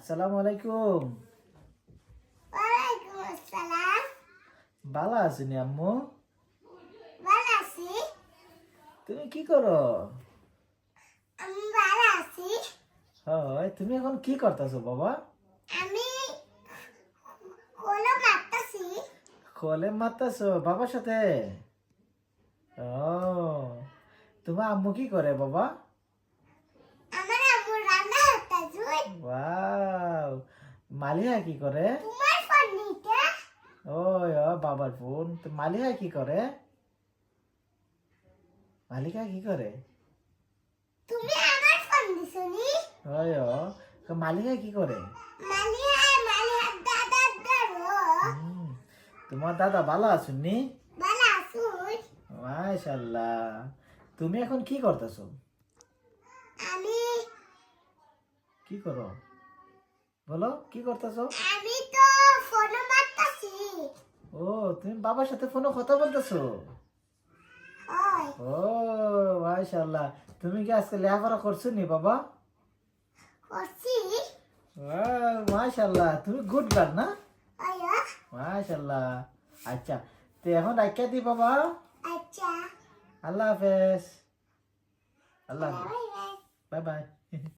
আসসালামু আলাইকুম। ওয়ালাইকুম আসসালাম। ভালো আছেন আম্মু? ভালো আছি। তুমি কি করো? আমি ভালো আছি। হয়, তুমি এখন কি করতেছো বাবা? আমি কলম আঁকতাছি। কলেম মারতেছো বাবার সাথে? ও, তোমার আম্মু কি করে বাবা? আমার আম্মু রান্না করতাছে। ওয়াও, মালিহা কি করে? তোমার ফোন নিতে ওই ও বাবার ফোন। তো মালিহা কি করে? মালিকা কি করে? তুমি আমার ফোন দিছনি। ওই ও, তো মালিহা কি করে? মালিহা দাদা দাদা হুম, তোমার দাদা ভালো আছেননি? ভালো আছুই। মাশাআল্লাহ। তুমি এখন কি করতেছো? আমি কি করো? বলো কি করতেছো? আমি তো ফোন মারতাছি। ও, তুমি বাবার সাথে ফোনে কথা বলতেছো? ওই ও, মাশাআল্লাহ। তুমি কি আজকে লেখাপড়া করছো নি বাবা? করছি। মাশাআল্লাহ, তুমি গুড গার্ল না? ওই মাশাআল্লাহ। আচ্ছা, তো এখন রাখিয়া দি বাবা। আচ্ছা। আল্লাহ হাফেজ। আল্লাহ হাফেজ। Bye bye. Bye bye.